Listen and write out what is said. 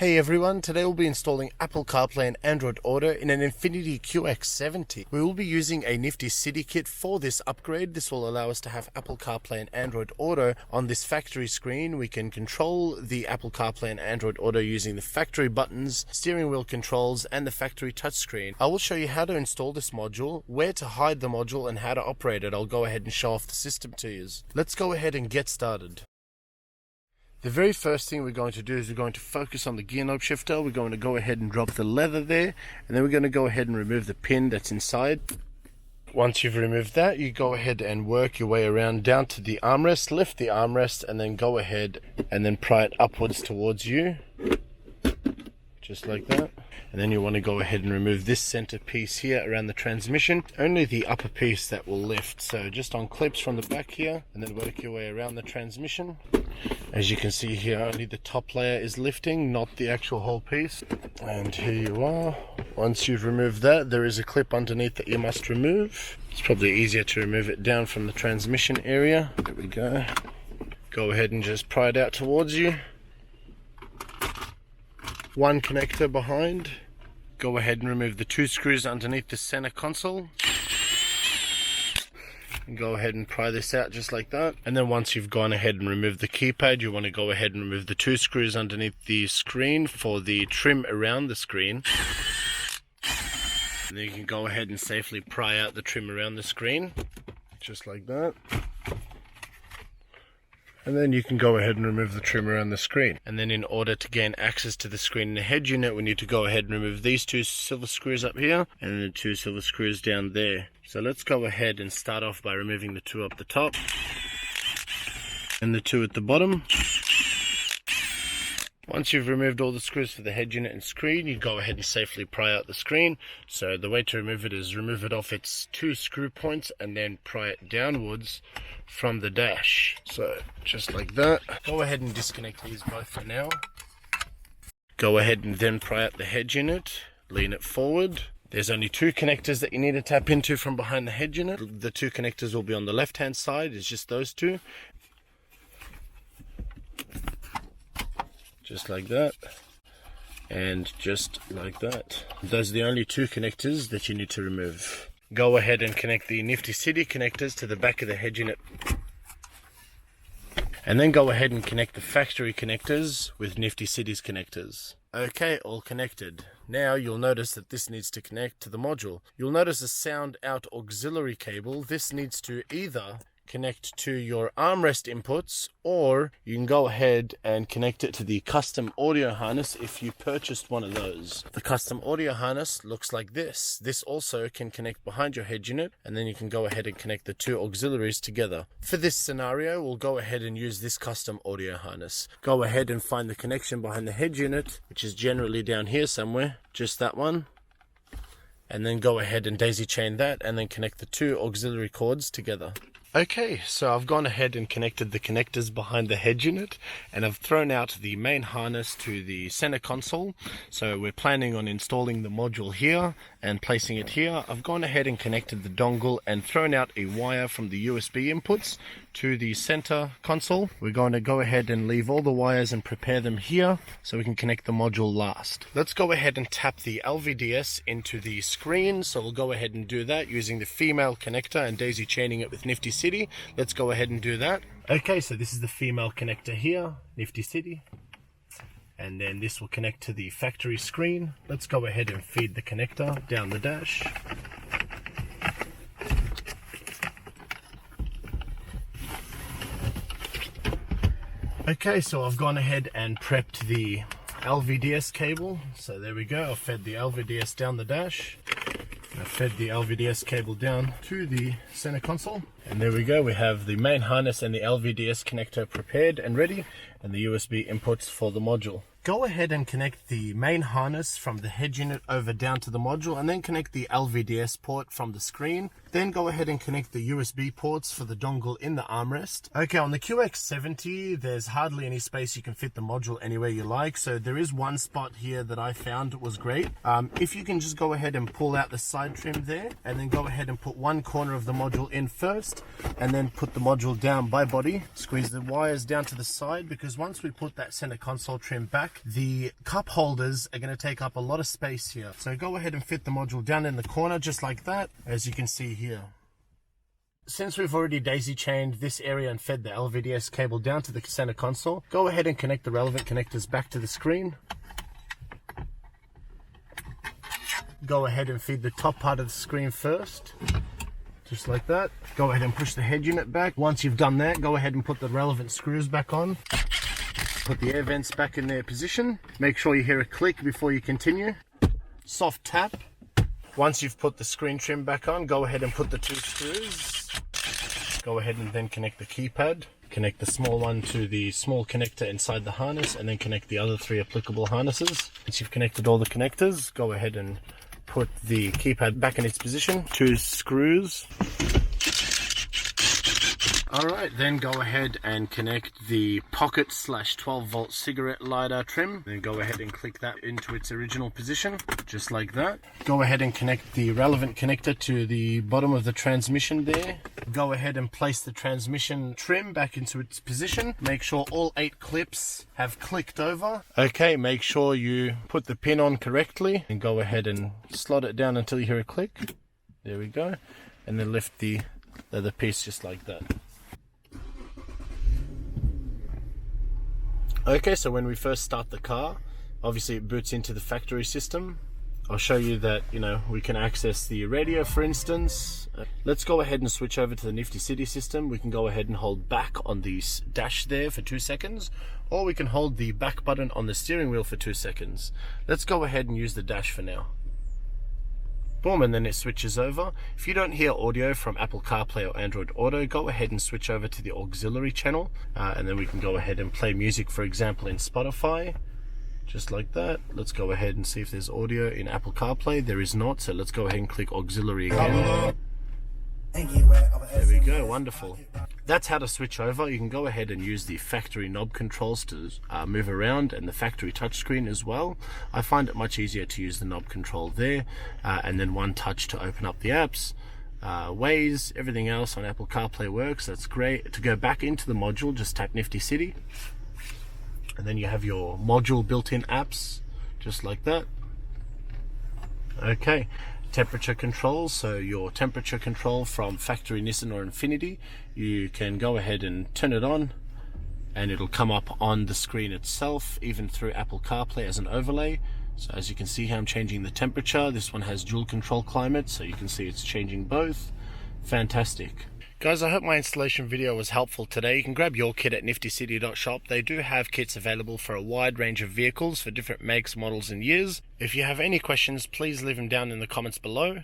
Hey everyone, today we'll be installing Apple CarPlay and Android Auto in an Infiniti QX70. We will be using a Nifty City kit for this upgrade. This will allow us to have Apple CarPlay and Android Auto on this factory screen. We can control the Apple CarPlay and Android Auto using the factory buttons, steering wheel controls, and the factory touchscreen. I will show you how to install this module, where to hide the module, and how to operate it. I'll go ahead and show off the system to you. Let's go ahead and get started. The very first thing we're going to do is we're going to focus on the gear knob shifter. We're going to go ahead and drop the leather there, and then we're going to go ahead and remove the pin that's inside. Once you've removed that, you go ahead and work your way around down to the armrest, lift the armrest, and then go ahead and then pry it upwards towards you, just like that. And then you want to go ahead and remove this center piece here around the transmission, only the upper piece that will lift. So just on clips from the back here, and then work your way around the transmission. As you can see here, only the top layer is lifting, not the actual whole piece. And here you are. Once you've removed that, there is a clip underneath that you must remove. It's probably easier to remove it down from the transmission area. There we go. Go ahead and just pry it out towards you. One connector behind. Go ahead and remove the two screws underneath the center console. And go ahead and pry this out just like that. And then once you've gone ahead and removed the keypad, you want to go ahead and remove the two screws underneath the screen for the trim around the screen. And then you can go ahead and safely pry out the trim around the screen, just like that. And then you can go ahead and remove the trim around the screen. And then in order to gain access to the screen in the head unit, we need to go ahead and remove these two silver screws up here and the two silver screws down there. So let's go ahead and start off by removing the two up the top and the two at the bottom. Once you've removed all the screws for the head unit and screen, you go ahead and safely pry out the screen. So the way to remove it is remove it off its two screw points and then pry it downwards from the dash. So just like that. Go ahead and disconnect these both for now. Go ahead and then pry out the head unit, lean it forward. There's only two connectors that you need to tap into from behind the head unit. The two connectors will be on the left hand side, it's just those two. Just like that, and just like that. Those are the only two connectors that you need to remove. Go ahead and connect the Nifty City connectors to the back of the head unit. And then go ahead and connect the factory connectors with Nifty City's connectors. Okay, all connected. Now you'll notice that this needs to connect to the module. You'll notice a sound out auxiliary cable. This needs to either connect to your armrest inputs, or you can go ahead and connect it to the custom audio harness if you purchased one of those. The custom audio harness looks like this. This also can connect behind your head unit, and then you can go ahead and connect the two auxiliaries together. For this scenario, we'll go ahead and use this custom audio harness. Go ahead and find the connection behind the head unit, which is generally down here somewhere, just that one. And then go ahead and daisy chain that, and then connect the two auxiliary cords together. Okay, so I've gone ahead and connected the connectors behind the head unit, and I've thrown out the main harness to the center console. So we're planning on installing the module here and placing it here. I've gone ahead and connected the dongle and thrown out a wire from the USB inputs to the center console. We're going to go ahead and leave all the wires and prepare them here so we can connect the module last. Let's go ahead and tap the LVDS into the screen. So we'll go ahead and do that using the female connector and daisy chaining it with Nifty City. Let's go ahead and do that. Okay, so this is the female connector here, Nifty City. And then this will connect to the factory screen. Let's go ahead and feed the connector down the dash. Okay, so I've gone ahead and prepped the LVDS cable. So there we go, I've fed the LVDS down the dash. I've fed the LVDS cable down to the center console. And there we go, we have the main harness and the LVDS connector prepared and ready, and the USB inputs for the module. Go ahead and connect the main harness from the head unit over down to the module, and then connect the LVDS port from the screen Then go ahead and connect the USB ports for the dongle in the armrest. Okay, on the QX70, there's hardly any space. You can fit the module anywhere you like. So there is one spot here that I found was great. If you can just go ahead and pull out the side trim there, and then go ahead and put one corner of the module in first, and then put the module down by body. Squeeze the wires down to the side, because once we put that center console trim back, the cup holders are going to take up a lot of space here. So go ahead and fit the module down in the corner just like that, as you can see here. Since we've already daisy chained this area and fed the LVDS cable down to the center console, go ahead and connect the relevant connectors back to the screen. Go ahead and feed the top part of the screen first, just like that. Go ahead and push the head unit back. Once you've done that, go ahead and put the relevant screws back on. Put the air vents back in their position. Make sure you hear a click before you continue. Soft tap. Once you've put the screen trim back on, go ahead and put the 2 screws. Go ahead and then connect the keypad. Connect the small one to the small connector inside the harness, and then connect the other 3 applicable harnesses. Once you've connected all the connectors, go ahead and put the keypad back in its position. 2 screws. Alright, then go ahead and connect the pocket / 12 volt cigarette lighter trim. Then go ahead and click that into its original position, just like that. Go ahead and connect the relevant connector to the bottom of the transmission there. Go ahead and place the transmission trim back into its position. Make sure all 8 clips have clicked over. Okay, make sure you put the pin on correctly, and go ahead and slot it down until you hear a click. There we go. And then lift the leather piece just like that. Okay, so when we first start the car, obviously it boots into the factory system. I'll show you that, we can access the radio, for instance. Let's go ahead and switch over to the Nifty City system. We can go ahead and hold back on the dash there for 2 seconds, or we can hold the back button on the steering wheel for 2 seconds. Let's go ahead and use the dash for now. Boom, and then it switches over. If you don't hear audio from Apple CarPlay or Android Auto, go ahead and switch over to the auxiliary channel, and then we can go ahead and play music, for example, in Spotify, just like that. Let's go ahead and see if there's audio in Apple CarPlay. There is not, so let's go ahead and click auxiliary again. There we go, wonderful. That's how to switch over. You can go ahead and use the factory knob controls to move around, and the factory touchscreen as well. I find it much easier to use the knob control there, and then one touch to open up the apps. Waze, everything else on Apple CarPlay works. That's great. To go back into the module, just tap Nifty City, and then you have your module built-in apps, just like that. Okay. Temperature controls, so your temperature control from factory Nissan or Infiniti, you can go ahead and turn it on, and it'll come up on the screen itself, even through Apple CarPlay as an overlay. So as you can see here, I'm changing the temperature. This one has dual control climate, so you can see it's changing both. Fantastic. Guys, I hope my installation video was helpful today. You can grab your kit at niftycity.shop. They do have kits available for a wide range of vehicles for different makes, models and years. If you have any questions, please leave them down in the comments below.